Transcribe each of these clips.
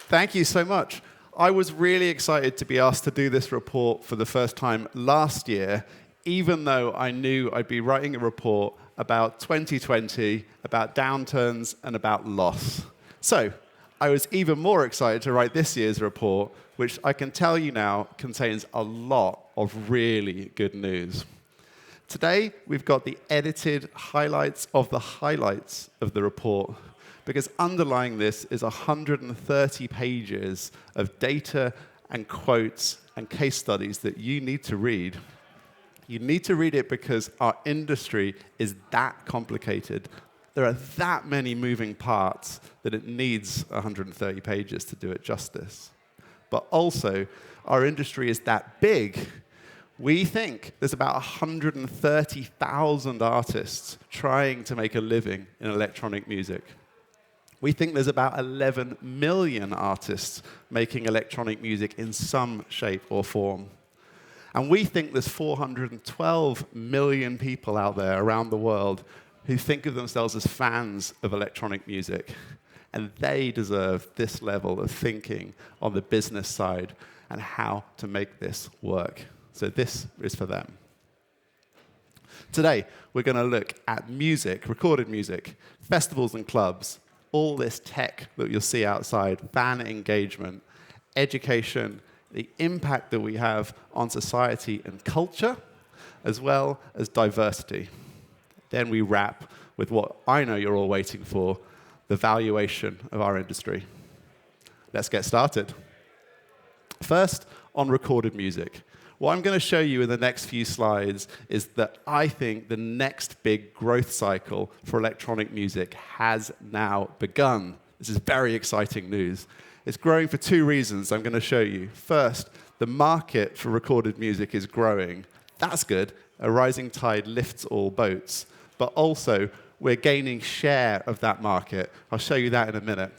Thank you so much. I was really excited to be asked to do this report for the first time last year, even though I knew I'd be writing a report about 2020, about downturns, and about loss. So I was even more excited to write this year's report, which I can tell you now contains a lot of really good news. Today, we've got the edited highlights of the report, because underlying this is 130 pages of data and quotes and case studies that you need to read. You need to read it because our industry is that complicated. There are that many moving parts that it needs 130 pages to do it justice. But also, our industry is that big. We think there's about 130,000 artists trying to make a living in electronic music. We think there's about 11 million artists making electronic music in some shape or form. And we think there's 412 million people out there around the world who think of themselves as fans of electronic music. And they deserve this level of thinking on the business side and how to make this work. So this is for them. Today, we're going to look at music, recorded music, festivals and clubs, all this tech that you'll see outside, fan engagement, education, the impact that we have on society and culture, as well as diversity. Then we wrap with what I know you're all waiting for, the valuation of our industry. Let's get started. First, on recorded music. What I'm going to show you in the next few slides is that I think the next big growth cycle for electronic music has now begun. This is very exciting news. It's growing for two reasons I'm going to show you. First, the market for recorded music is growing. That's good. A rising tide lifts all boats. But also, we're gaining share of that market. I'll show you that in a minute.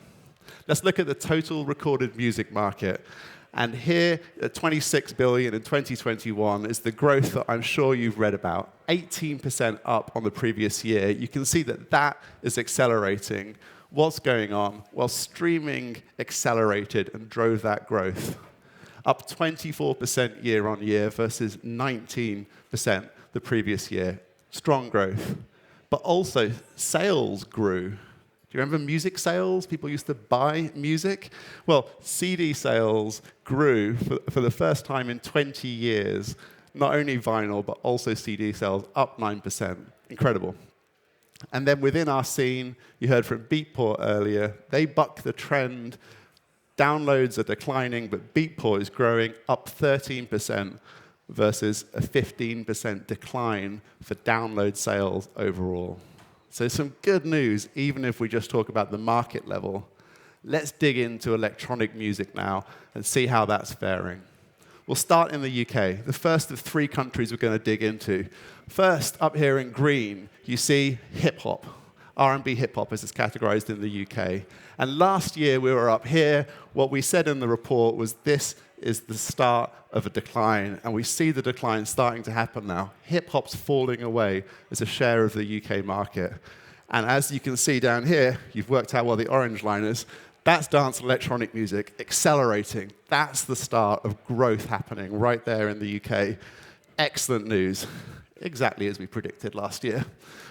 Let's look at the total recorded music market. And here, at $26 billion in 2021, is the growth that I'm sure you've read about, 18% up on the previous year. You can see that that is accelerating. What's going on? Well, streaming accelerated and drove that growth, up 24% year on year versus 19% the previous year. Strong growth. But also, sales grew. Do you remember music sales? People used to buy music. Well, CD sales grew for the first time in 20 years. Not only vinyl, but also CD sales, up 9%. Incredible. And then within our scene, you heard from Beatport earlier, they buck the trend. Downloads are declining, but Beatport is growing, up 13% versus a 15% decline for download sales overall. So some good news, even if we just talk about the market level. Let's dig into electronic music now and see how that's faring. We'll start in the UK, the first of three countries we're going to dig into. First, up here in green, you see hip-hop. R&B hip-hop as it's categorized in the UK. And last year, we were up here. What we said in the report was this is the start of a decline, and we see the decline starting to happen now. Hip-hop's falling away as a share of the UK market. And as you can see down here, you've worked out what the orange line is, that's dance and electronic music accelerating. That's the start of growth happening right there in the UK. Excellent news, exactly as we predicted last year.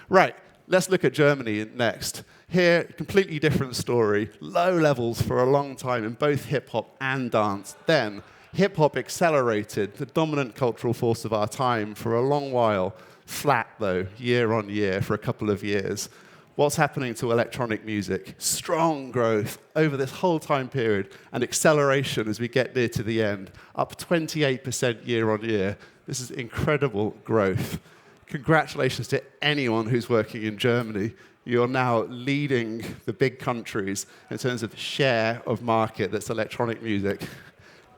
Right, let's look at Germany next. Here, completely different story. Low levels for a long time in both hip-hop and dance. Then, hip-hop accelerated, the dominant cultural force of our time, for a long while. Flat, though, year on year for a couple of years. What's happening to electronic music? Strong growth over this whole time period and acceleration as we get near to the end, up 28% year on year. This is incredible growth. Congratulations to anyone who's working in Germany. You're now leading the big countries in terms of share of market that's electronic music.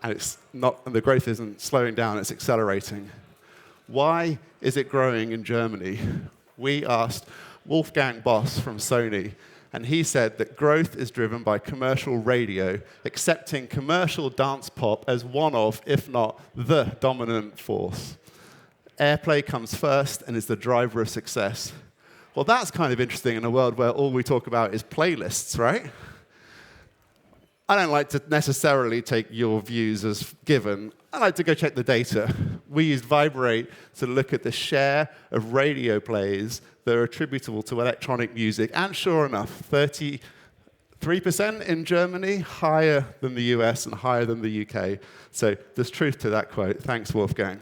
And the growth isn't slowing down, it's accelerating. Why is it growing in Germany? We asked Wolfgang Boss from Sony, and he said that growth is driven by commercial radio, accepting commercial dance pop as one of, if not the dominant force. Airplay comes first and is the driver of success. Well, that's kind of interesting in a world where all we talk about is playlists, right? I don't like to necessarily take your views as given. I like to go check the data. We used Vibrate to look at the share of radio plays that are attributable to electronic music, and sure enough, 33% in Germany, higher than the US and higher than the UK. So there's truth to that quote. Thanks, Wolfgang.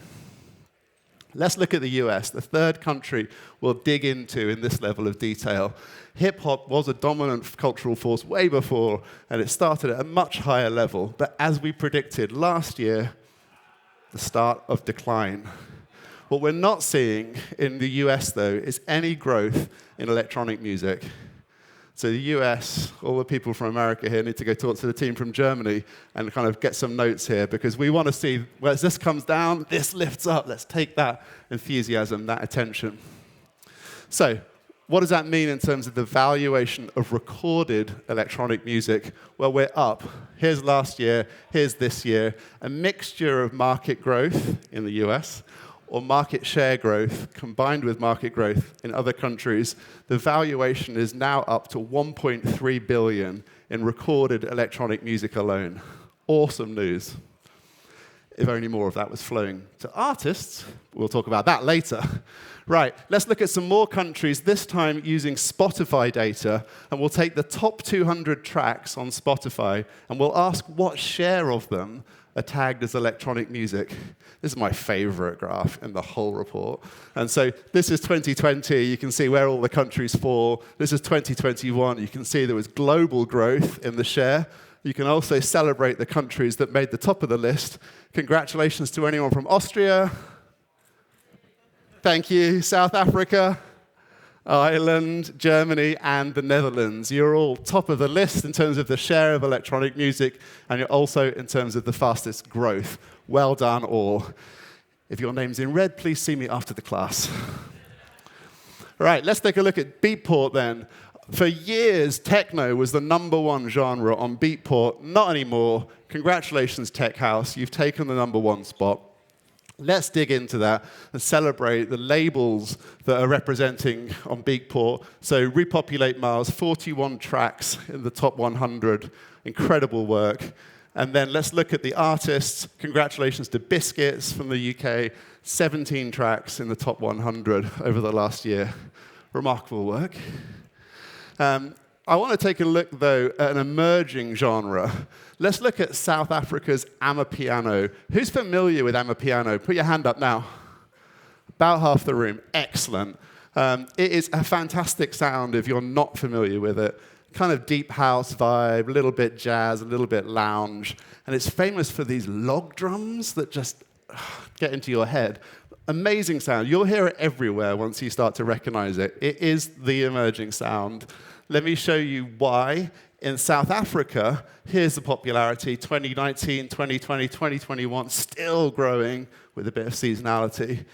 Let's look at the US, the third country we'll dig into in this level of detail. Hip-hop was a dominant cultural force way before, and it started at a much higher level. But as we predicted last year, the start of decline. What we're not seeing in the US, though, is any growth in electronic music. So the US, all the people from America here need to go talk to the team from Germany and kind of get some notes here, because we want to see, well, as this comes down, this lifts up. Let's take that enthusiasm, that attention. So what does that mean in terms of the valuation of recorded electronic music? Well, we're up. Here's last year, here's this year, a mixture of market growth in the US or market share growth combined with market growth in other countries. The valuation is now up to 1.3 billion in recorded electronic music alone. Awesome news. If only more of that was flowing to artists. We'll talk about that later. Right, let's look at some more countries, this time using Spotify data, and we'll take the top 200 tracks on Spotify, and we'll ask what share of them are tagged as electronic music. This is my favorite graph in the whole report. And so this is 2020. You can see where all the countries fall. This is 2021. You can see there was global growth in the share. You can also celebrate the countries that made the top of the list. Congratulations to anyone from Austria. Thank you. South Africa, Ireland, Germany, and the Netherlands. You're all top of the list in terms of the share of electronic music, and you're also in terms of the fastest growth. Well done, all. If your name's in red, please see me after the class. All right, let's take a look at Beatport then. For years, techno was the #1 genre on Beatport. Not anymore. Congratulations, Tech House. You've taken the #1 spot. Let's dig into that and celebrate the labels that are representing on Beatport. So Repopulate Mars, 41 tracks in the top 100. Incredible work. And then let's look at the artists. Congratulations to Biscuits from the UK, 17 tracks in the top 100 over the last year. Remarkable work. I want to take a look, though, at an emerging genre. Let's look at South Africa's Amapiano. Who's familiar with Amapiano? Put your hand up now. About half the room. Excellent. It is a fantastic sound if you're not familiar with it. Kind of deep house vibe, a little bit jazz, a little bit lounge. And it's famous for these log drums that just get into your head. Amazing sound. You'll hear it everywhere once you start to recognize it. It is the emerging sound. Let me show you why. In South Africa, here's the popularity, 2019, 2020, 2021, still growing with a bit of seasonality.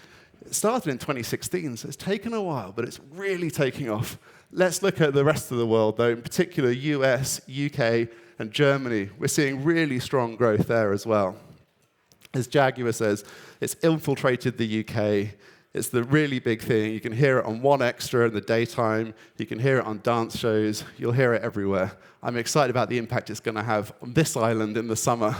It started in 2016, so it's taken a while, but it's really taking off. Let's look at the rest of the world, though, in particular US, UK, and Germany. We're seeing really strong growth there as well. As Jaguar says, it's infiltrated the UK. It's the really big thing. You can hear it on One Extra in the daytime. You can hear it on dance shows. You'll hear it everywhere. I'm excited about the impact it's going to have on this island in the summer.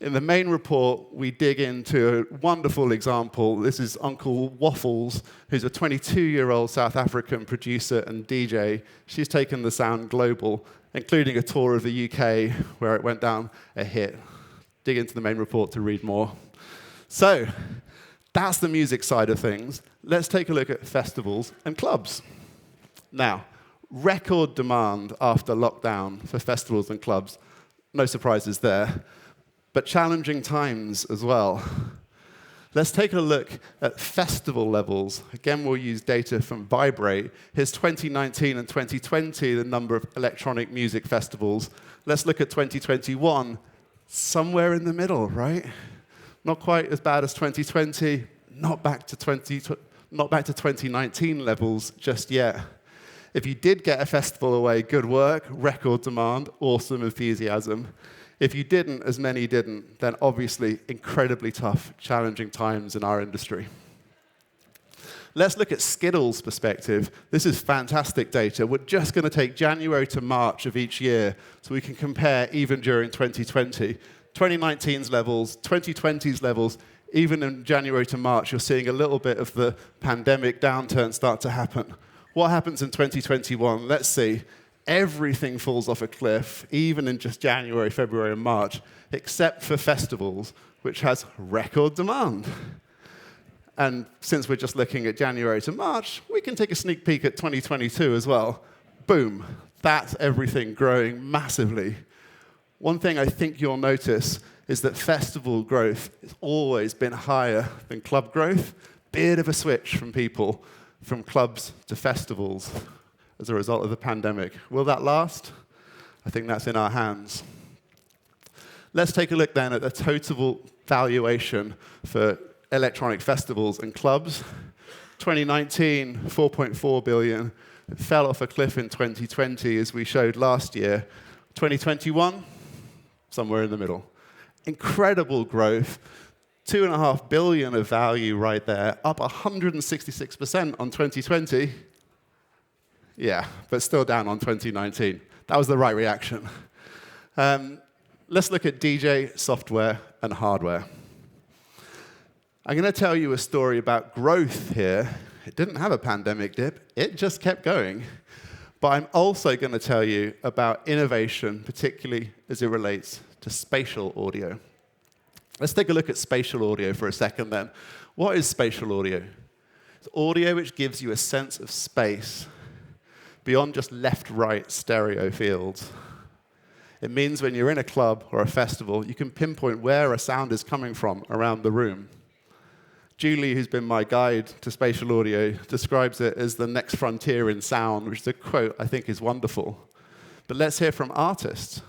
In the main report, we dig into a wonderful example. This is Uncle Waffles, who's a 22-year-old South African producer and DJ. She's taken the sound global, including a tour of the UK, where it went down a hit. Dig into the main report to read more. So, that's the music side of things. Let's take a look at festivals and clubs. Now, record demand after lockdown for festivals and clubs. No surprises there. But challenging times as well. Let's take a look at festival levels. Again, we'll use data from Vibrate. Here's 2019 and 2020, the number of electronic music festivals. Let's look at 2021, somewhere in the middle, right? Not quite as bad as 2020, not back to 2019 levels just yet. If you did get a festival away, good work, record demand, awesome enthusiasm. If you didn't, as many didn't, then obviously incredibly tough, challenging times in our industry. Let's look at Skittles Perspective. This is fantastic data. We're just going to take January to March of each year so we can compare even during 2020. 2019's levels, 2020's levels, even in January to March, you're seeing a little bit of the pandemic downturn start to happen. What happens in 2021? Let's see. Everything falls off a cliff, even in just January, February, and March, except for festivals, which has record demand. And since we're just looking at January to March, we can take a sneak peek at 2022 as well. Boom. That's everything growing massively. One thing I think you'll notice is that festival growth has always been higher than club growth. Bit of a switch from people from clubs to festivals as a result of the pandemic. Will that last? I think that's in our hands. Let's take a look then at the total valuation for electronic festivals and clubs. 2019, 4.4 billion. It fell off a cliff in 2020, as we showed last year. 2021, somewhere in the middle. Incredible growth. 2.5 billion of value right there, up 166% on 2020. Yeah, but still down on 2019. That was the right reaction. Let's look at DJ software and hardware. I'm going to tell you a story about growth here. It didn't have a pandemic dip. It just kept going. But I'm also going to tell you about innovation, particularly as it relates to spatial audio. Let's take a look at spatial audio for a second then. What is spatial audio? It's audio which gives you a sense of space beyond just left-right stereo fields. It means when you're in a club or a festival, you can pinpoint where a sound is coming from around the room. Julie, who's been my guide to spatial audio, describes it as the next frontier in sound, which is a quote I think is wonderful. But let's hear from artists.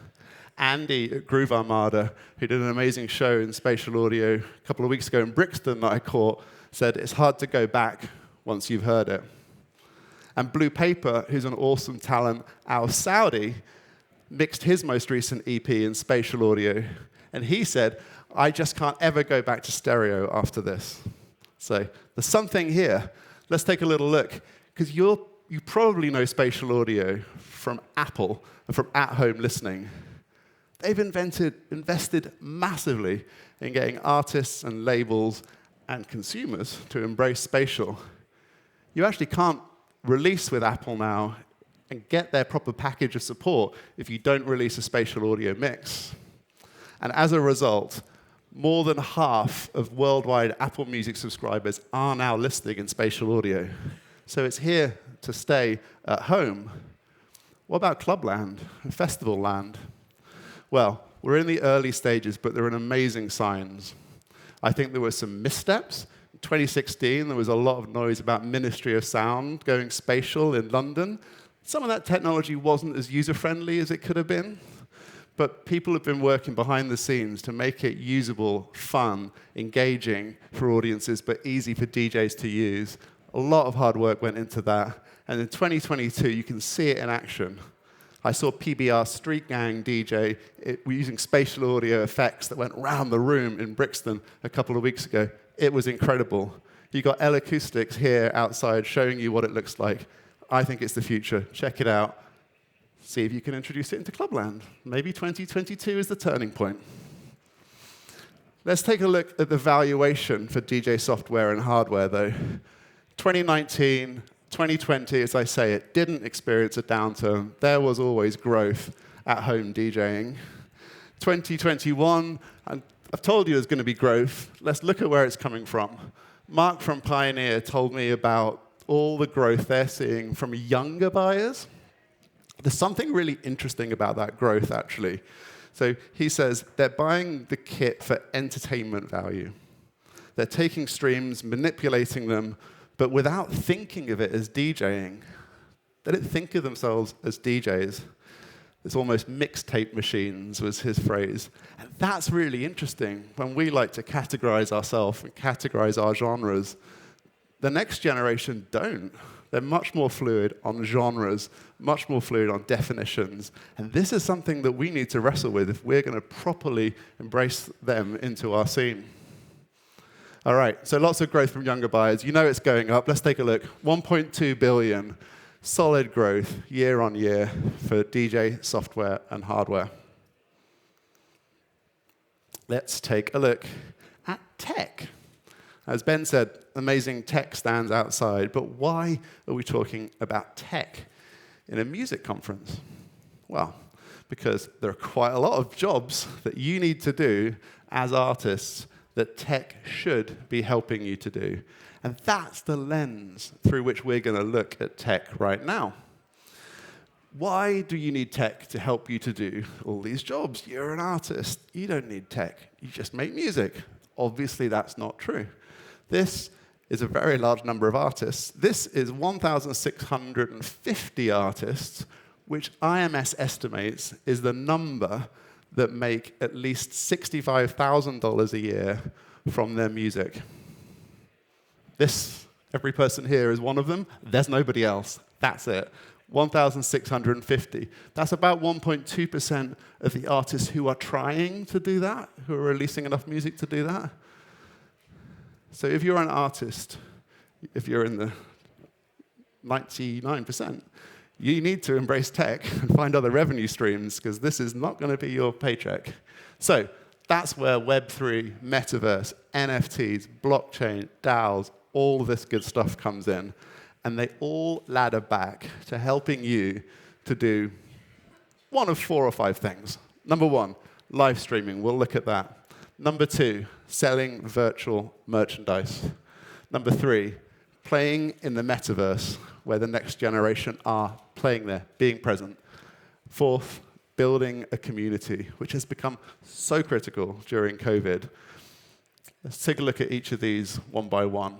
Andy at Groove Armada, who did an amazing show in spatial audio a couple of weeks ago in Brixton that I caught, said it's hard to go back once you've heard it. And Blue Paper, who's an awesome talent, Al Saudi, mixed his most recent EP in spatial audio. And he said, I just can't ever go back to stereo after this. So there's something here. Let's take a little look. Because you probably know spatial audio from Apple and from at-home listening. They've invested massively in getting artists and labels and consumers to embrace spatial. You actually can't release with Apple now and get their proper package of support if you don't release a spatial audio mix. And as a result, more than half of worldwide Apple Music subscribers are now listening in spatial audio. So it's here to stay at home. What about Clubland and Festival Land? Well, we're in the early stages, but there are amazing signs. I think there were some missteps. In 2016, there was a lot of noise about Ministry of Sound going spatial in London. Some of that technology wasn't as user-friendly as it could have been, but people have been working behind the scenes to make it usable, fun, engaging for audiences, but easy for DJs to use. A lot of hard work went into that, and in 2022, you can see it in action. I saw PBR Street Gang DJ using spatial audio effects that went around the room in Brixton a couple of weeks ago. It was incredible. You got L Acoustics here outside showing you what it looks like. I think it's the future. Check it out. See if you can introduce it into Clubland. Maybe 2022 is the turning point. Let's take a look at the valuation for DJ software and hardware, though. 2019, 2020, as I say, it didn't experience a downturn. There was always growth at home DJing. 2021, I've told you there's going to be growth. Let's look at where it's coming from. Mark from Pioneer told me about all the growth they're seeing from younger buyers. There's something really interesting about that growth, actually. So he says they're buying the kit for entertainment value. They're taking streams, manipulating them, but without thinking of it as DJing. They don't think of themselves as DJs. It's almost mixtape machines, was his phrase. And that's really interesting when we like to categorize ourselves and categorize our genres. The next generation don't. They're much more fluid on genres, much more fluid on definitions. And this is something that we need to wrestle with if we're going to properly embrace them into our scene. All right, so lots of growth from younger buyers. You know it's going up. Let's take a look. 1.2 billion, solid growth year on year for DJ software and hardware. Let's take a look at tech. As Ben said, amazing tech stands outside, but why are we talking about tech in a music conference? Well, because there are quite a lot of jobs that you need to do as artists that tech should be helping you to do. And that's the lens through which we're going to look at tech right now. Why do you need tech to help you to do all these jobs? You're an artist. You don't need tech. You just make music. Obviously, that's not true. This is a very large number of artists. This is 1,650 artists, which IMS estimates is the number that make at least $65,000 a year from their music. Every person here is one of them. There's nobody else. That's it. 1,650. That's about 1.2% of the artists who are trying to do that, who are releasing enough music to do that. So if you're an artist, if you're in the 99%, you need to embrace tech and find other revenue streams, because this is not going to be your paycheck. So that's where Web3, Metaverse, NFTs, blockchain, DAOs, all of this good stuff comes in. And they all ladder back to helping you to do one of 4 or 5 things. Number 1, live streaming. We'll look at that. Number 2, selling virtual merchandise. Number 3, playing in the Metaverse, where the next generation are playing there, being present. 4th, building a community, which has become so critical during COVID. Let's take a look at each of these one by one.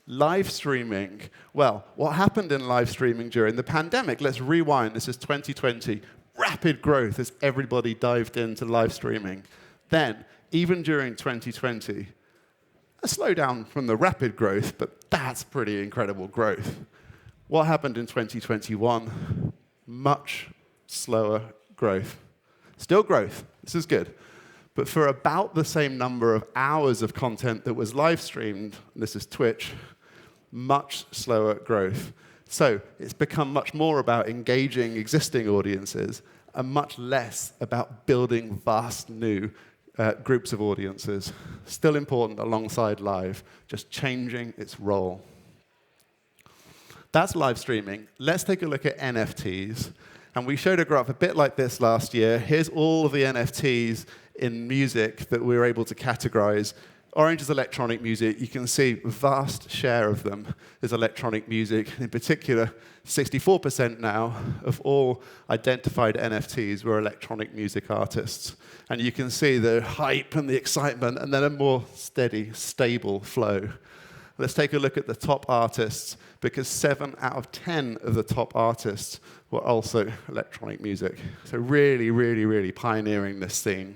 Live streaming. Well, what happened in live streaming during the pandemic? Let's rewind. This is 2020. Rapid growth as everybody dived into live streaming. Then, even during 2020, a slowdown from the rapid growth, but that's pretty incredible growth. What happened in 2021? Much slower growth. Still growth. This is good. But for about the same number of hours of content that was live streamed, this is Twitch, much slower growth. So it's become much more about engaging existing audiences and much less about building vast new groups of audiences. Still important alongside live, just changing its role. That's live streaming. Let's take a look at NFTs. And we showed a graph a bit like this last year. Here's all of the NFTs in music that we were able to categorize. Orange is electronic music. You can see a vast share of them is electronic music. In particular, 64% now of all identified NFTs were electronic music artists. And you can see the hype and the excitement, and then a more steady, stable flow. Let's take a look at the top artists, because 7 out of 10 of the top artists were also electronic music. So really, really, really pioneering this scene.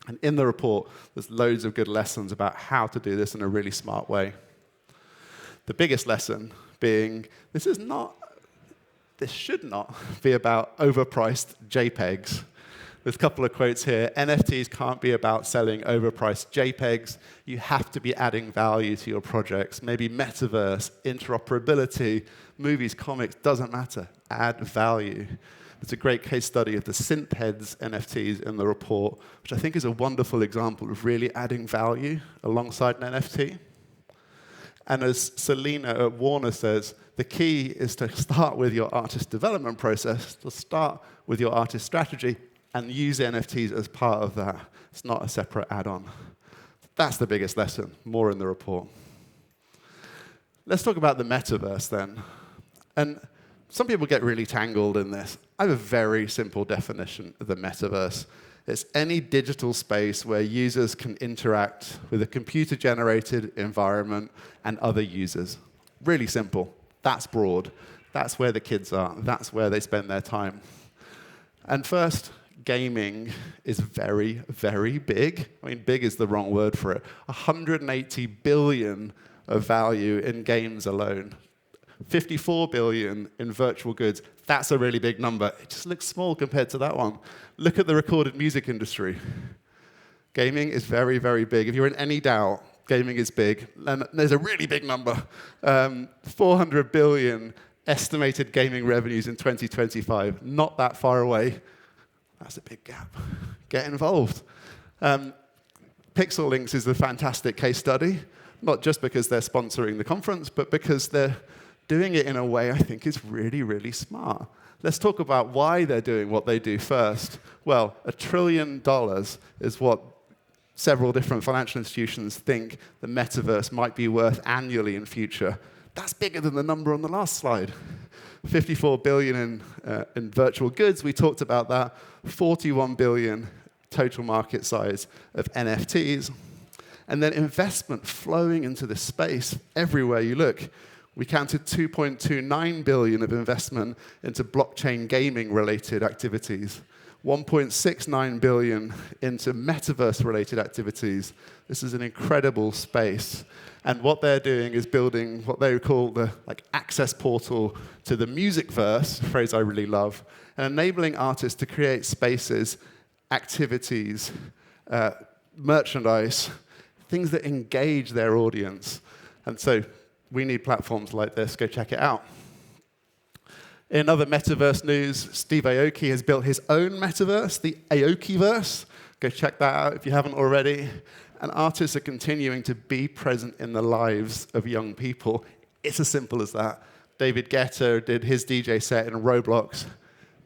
And in the report, there's loads of good lessons about how to do this in a really smart way. The biggest lesson being, this should not be about overpriced JPEGs. There's a couple of quotes here. NFTs can't be about selling overpriced JPEGs. You have to be adding value to your projects. Maybe Metaverse, interoperability, movies, comics, doesn't matter. Add value. It's a great case study of the Synthheads NFTs in the report, which I think is a wonderful example of really adding value alongside an NFT. And as Selena at Warner says, the key is to start with your artist development process, to start with your artist strategy, and use NFTs as part of that. It's not a separate add-on. That's the biggest lesson, more in the report. Let's talk about the metaverse then. And some people get really tangled in this. I have a very simple definition of the metaverse. It's any digital space where users can interact with a computer-generated environment and other users. Really simple. That's broad. That's where the kids are. That's where they spend their time. And first, gaming is very, very big. I mean, big is the wrong word for it. 180 billion of value in games alone. 54 billion in virtual goods. That's a really big number. It just looks small compared to that one. Look at the recorded music industry. Gaming is very, very big. If you're in any DAO, gaming is big. And there's a really big number. 400 billion estimated gaming revenues in 2025. Not that far away. That's a big gap. Get involved. Pixel Links is a fantastic case study, not just because they're sponsoring the conference, but because they're doing it in a way I think is really, really smart. Let's talk about why they're doing what they do first. Well, $1 trillion is what several different financial institutions think the metaverse might be worth annually in future. That's bigger than the number on the last slide. 54 billion in virtual goods, we talked about that. 41 billion total market size of NFTs. And then investment flowing into this space everywhere you look. We counted 2.29 billion of investment into blockchain gaming-related activities, 1.69 billion into metaverse-related activities. This is an incredible space. And what they're doing is building what they call the access portal to the musicverse, a phrase I really love, and enabling artists to create spaces, activities, merchandise, things that engage their audience. And so we need platforms like this. Go check it out. In other metaverse news, Steve Aoki has built his own metaverse, the Aokiverse. Go check that out if you haven't already. And artists are continuing to be present in the lives of young people. It's as simple as that. David Guetta did his DJ set in Roblox.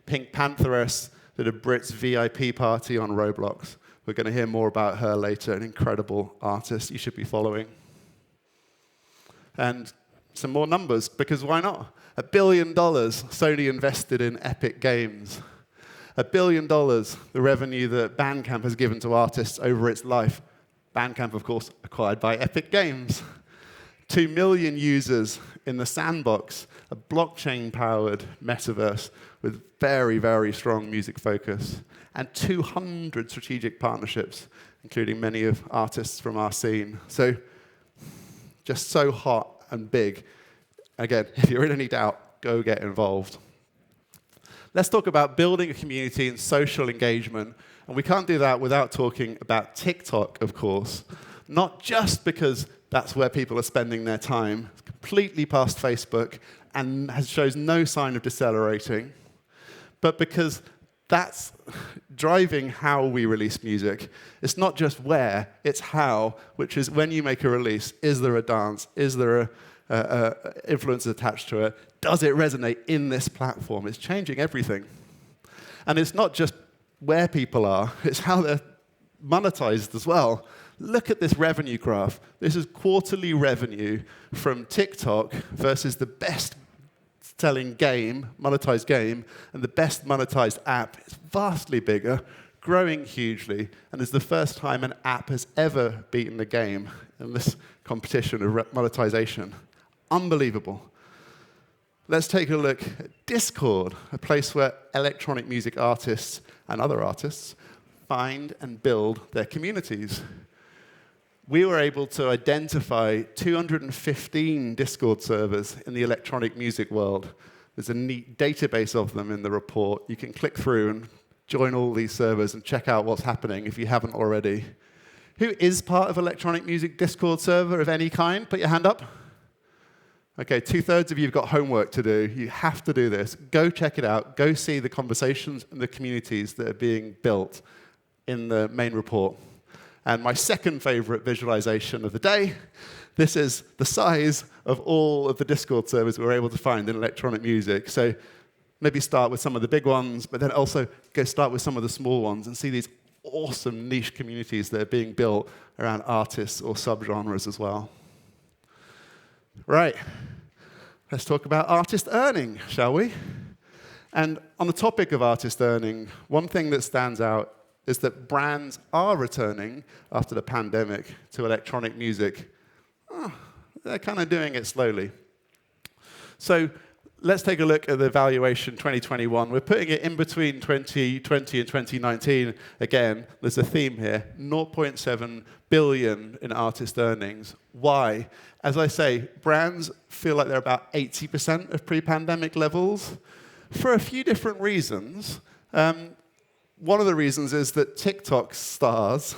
Pink Pantheress did a Brits VIP party on Roblox. We're going to hear more about her later, an incredible artist you should be following. And some more numbers, because why not? $1 billion Sony invested in Epic Games. $1 billion, the revenue that Bandcamp has given to artists over its life. Bandcamp, of course, acquired by Epic Games. 2 million users in the Sandbox, a blockchain-powered metaverse with very, very strong music focus. And 200 strategic partnerships, including many of artists from our scene. So just so hot and big. Again, if you're in any doubt, go get involved. Let's talk about building a community and social engagement. And we can't do that without talking about TikTok, of course. Not just because that's where people are spending their time, it's completely past Facebook and shows no sign of decelerating, but because that's driving how we release music. It's not just where, it's how, which is when you make a release, is there a dance? Is there a influence attached to it? Does it resonate in this platform? It's changing everything. And it's not just where people are, it's how they're monetized as well. Look at this revenue graph. This is quarterly revenue from TikTok versus the best selling game, monetized game, and the best monetized app. It's vastly bigger, growing hugely, and is the first time an app has ever beaten the game in this competition of monetization. Unbelievable. Let's take a look at Discord, a place where electronic music artists and other artists find and build their communities. We were able to identify 215 Discord servers in the electronic music world. There's a neat database of them in the report. You can click through and join all these servers and check out what's happening if you haven't already. Who is part of electronic music Discord server of any kind? Put your hand up. Okay, 2/3 of you have got homework to do. You have to do this. Go check it out. Go see the conversations and the communities that are being built in the main report. And my second favorite visualization of the day, this is the size of all of the Discord servers we were able to find in electronic music. So maybe start with some of the big ones, but then also go start with some of the small ones and see these awesome niche communities that are being built around artists or subgenres as well. Right, let's talk about artist earning, shall we? And on the topic of artist earning, one thing that stands out is that brands are returning after the pandemic to electronic music. They're kind of doing it slowly. So let's take a look at the Valuation 2021. We're putting it in between 2020 and 2019. Again, there's a theme here, 0.7 billion in artist earnings. Why? As I say, brands feel like they're about 80% of pre-pandemic levels for a few different reasons. One of the reasons is that TikTok stars,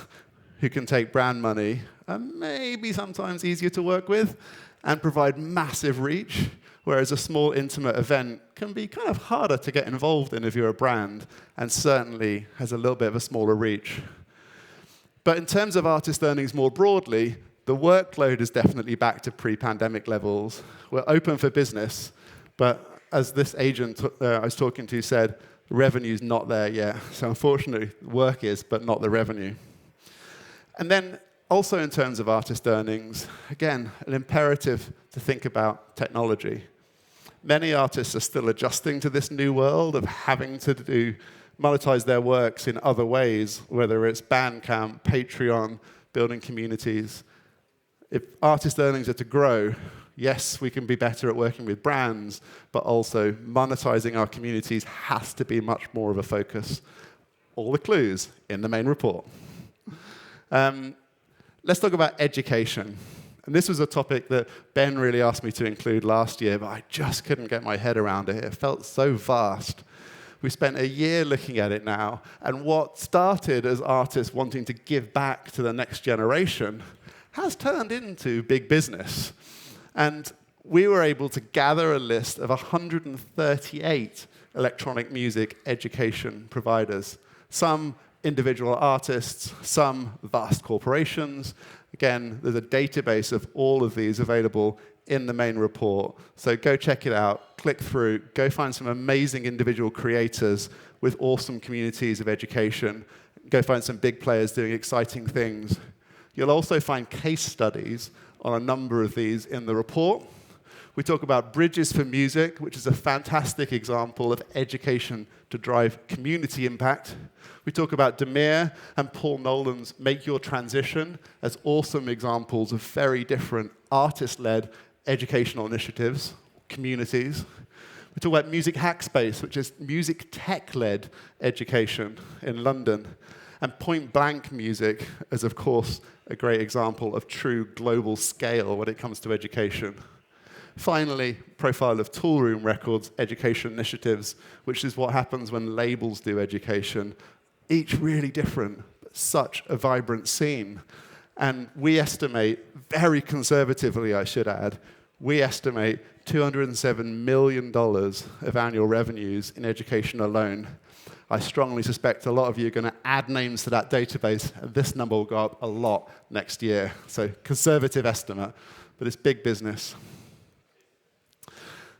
who can take brand money, and maybe sometimes easier to work with, and provide massive reach, whereas a small, intimate event can be kind of harder to get involved in if you're a brand, and certainly has a little bit of a smaller reach. But in terms of artist earnings more broadly, the workload is definitely back to pre-pandemic levels. We're open for business, but as this agent I was talking to said, the revenue's not there yet. So unfortunately, work is, but not the revenue. And then also in terms of artist earnings, again, an imperative to think about technology. Many artists are still adjusting to this new world of having to monetize their works in other ways, whether it's Bandcamp, Patreon, building communities. If artist earnings are to grow, yes, we can be better at working with brands, but also monetizing our communities has to be much more of a focus. All the clues in the main report. Let's talk about education. And this was a topic that Ben really asked me to include last year, but I just couldn't get my head around it. It felt so vast. We spent a year looking at it now, and what started as artists wanting to give back to the next generation has turned into big business. And we were able to gather a list of 138 electronic music education providers, some individual artists, some vast corporations. Again, there's a database of all of these available in the main report. So go check it out, click through, go find some amazing individual creators with awesome communities of education. Go find some big players doing exciting things. You'll also find case studies on a number of these in the report. We talk about Bridges for Music, which is a fantastic example of education to drive community impact. We talk about Demir and Paul Nolan's Make Your Transition as awesome examples of very different artist-led educational initiatives, communities. We talk about Music Hackspace, which is music tech-led education in London. And Point Blank Music is, of course, a great example of true global scale when it comes to education. Finally, profile of Toolroom Records education initiatives, which is what happens when labels do education. Each really different, but such a vibrant scene. And we estimate, very conservatively I should add, we estimate $207 million of annual revenues in education alone. I strongly suspect a lot of you are going to add names to that database, and this number will go up a lot next year. So conservative estimate, but it's big business.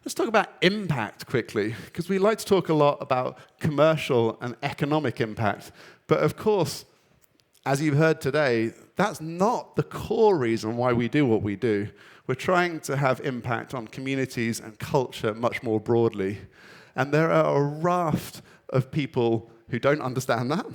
Let's talk about impact quickly, because we like to talk a lot about commercial and economic impact. But of course, as you've heard today, that's not the core reason why we do what we do. We're trying to have impact on communities and culture much more broadly. And there are a raft of people who don't understand that,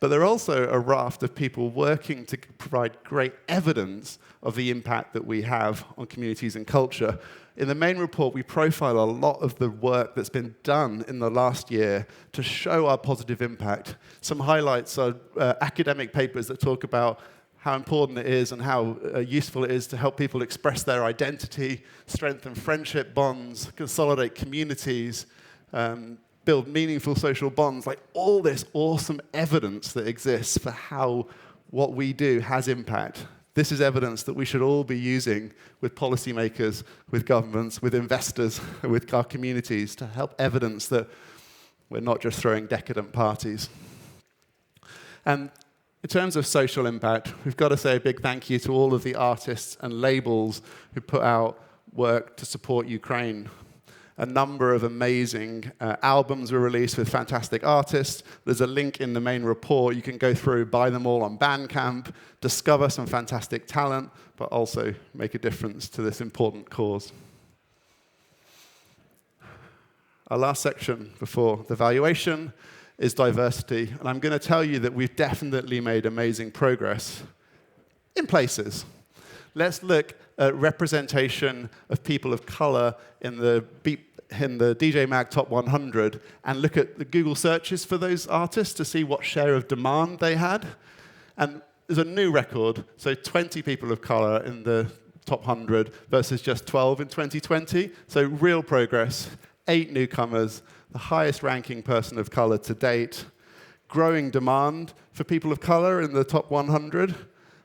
but there are also a raft of people working to provide great evidence of the impact that we have on communities and culture. In the main report, we profile a lot of the work that's been done in the last year to show our positive impact. Some highlights are academic papers that talk about how important it is and how useful it is to help people express their identity, strengthen friendship bonds, consolidate communities, build meaningful social bonds, like all this awesome evidence that exists for how what we do has impact. This is evidence that we should all be using with policymakers, with governments, with investors, with our communities to help evidence that we're not just throwing decadent parties. And in terms of social impact, we've got to say a big thank you to all of the artists and labels who put out work to support Ukraine. A number of amazing albums were released with fantastic artists. There's a link in the main report. You can go through, buy them all on Bandcamp, discover some fantastic talent, but also make a difference to this important cause. Our last section before the valuation is diversity. And I'm going to tell you that we've definitely made amazing progress in places. Let's look at representation of people of color in the DJ Mag Top 100 and look at the Google searches for those artists to see what share of demand they had. And there's a new record, so 20 people of color in the top 100 versus just 12 in 2020. So real progress, 8 newcomers, the highest ranking person of color to date, growing demand for people of color in the top 100.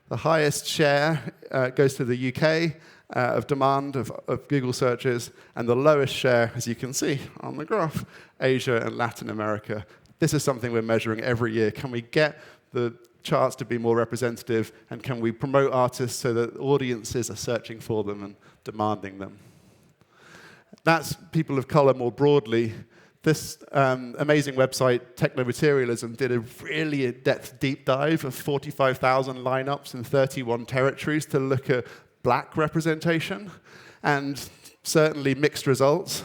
The highest share goes to the UK of demand of Google searches, and the lowest share, as you can see on the graph, Asia and Latin America. This is something we're measuring every year. Can we get the charts to be more representative, and can we promote artists so that audiences are searching for them and demanding them? That's people of color more broadly. This amazing website, Technomaterialism, did a really in-depth deep dive of 45,000 lineups in 31 territories to look at black representation, and certainly mixed results.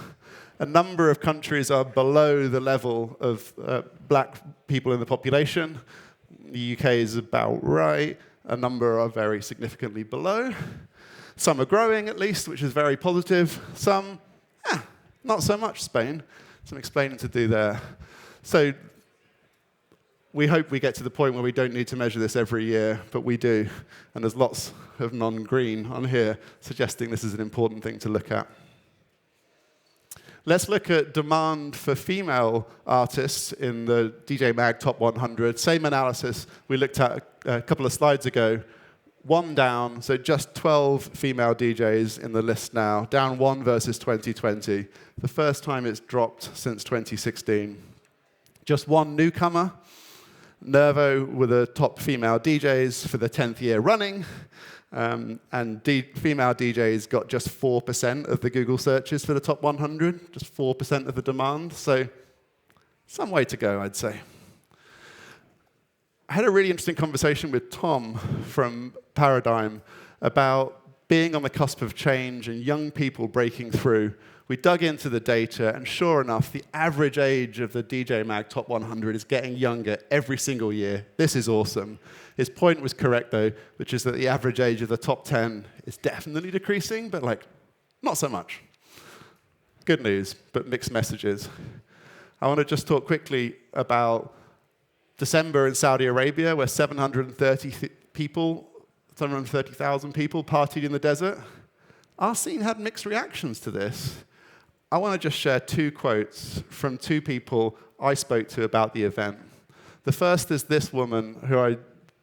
A number of countries are below the level of black people in the population. The UK is about right. A number are very significantly below. Some are growing, at least, which is very positive. Some, not so much. Spain. Some explaining to do there. So we hope we get to the point where we don't need to measure this every year, but we do. And there's lots of non-green on here suggesting this is an important thing to look at. Let's look at demand for female artists in the DJ Mag Top 100. Same analysis we looked at a couple of slides ago. One down, so just 12 female DJs in the list now, down one versus 2020. The first time it's dropped since 2016. Just one newcomer. Nervo were the top female DJs for the 10th year running. And female DJs got just 4% of the Google searches for the top 100, just 4% of the demand. So some way to go, I'd say. I had a really interesting conversation with Tom from Paradigm about being on the cusp of change and young people breaking through. We dug into the data, and sure enough, the average age of the DJ Mag Top 100 is getting younger every single year. This is awesome. His point was correct, though, which is that the average age of the top 10 is definitely decreasing, but not so much. Good news, but mixed messages. I want to just talk quickly about December in Saudi Arabia, where 730,000 people partied in the desert. Our scene had mixed reactions to this. I want to just share two quotes from two people I spoke to about the event. The first is this woman who I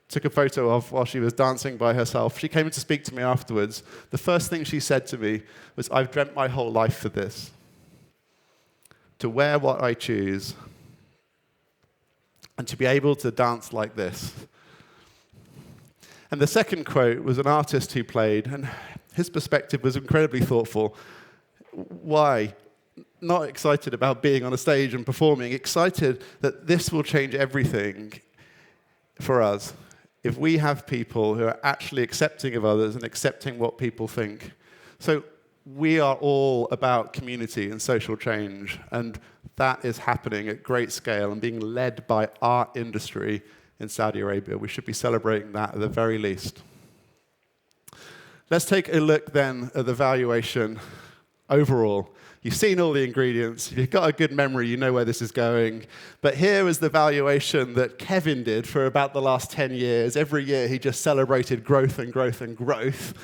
took a photo of while she was dancing by herself. She came in to speak to me afterwards. The first thing she said to me was, "I've dreamt my whole life for this. To wear what I choose, and to be able to dance like this." And the second quote was an artist who played, and his perspective was incredibly thoughtful. Why? Not excited about being on a stage and performing, excited that this will change everything for us if we have people who are actually accepting of others and accepting what people think. So we are all about community and social change, and that is happening at great scale and being led by our industry in Saudi Arabia. We should be celebrating that at the very least. Let's take a look then at the valuation overall. You've seen all the ingredients. If you've got a good memory, you know where this is going. But here is the valuation that Kevin did for about the last 10 years. Every year he just celebrated growth and growth and growth.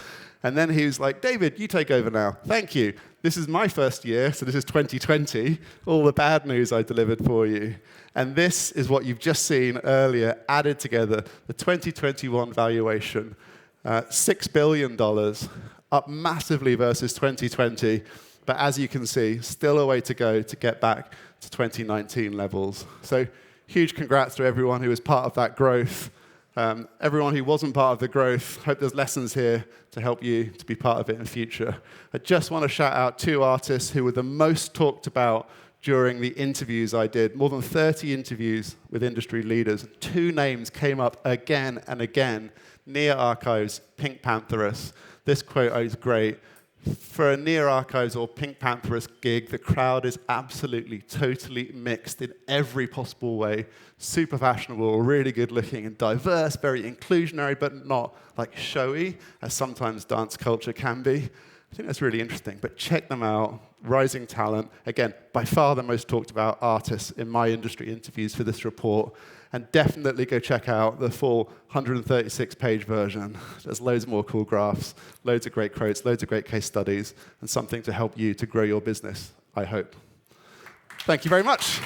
And then he was like, "David, you take over now. Thank you. This is my first year, so this is 2020. All the bad news I delivered for you." And this is what you've just seen earlier, added together, the 2021 valuation. $6 billion, up massively versus 2020. But as you can see, still a way to go to get back to 2019 levels. So huge congrats to everyone who was part of that growth. Everyone who wasn't part of the growth, hope there's lessons here to help you to be part of it in the future. I just want to shout out two artists who were the most talked about during the interviews I did. More than 30 interviews with industry leaders. Two names came up again and again. Near Archives, Pink Pantheress. This quote is great. For a Near Archives or Pink Pantheress gig, the crowd is absolutely, totally mixed in every possible way. Super fashionable, really good looking and diverse, very inclusionary, but not showy, as sometimes dance culture can be. I think that's really interesting, but check them out. Rising talent. Again, by far the most talked about artists in my industry interviews for this report. And definitely go check out the full 136-page version. There's loads more cool graphs, loads of great quotes, loads of great case studies, and something to help you to grow your business, I hope. Thank you very much.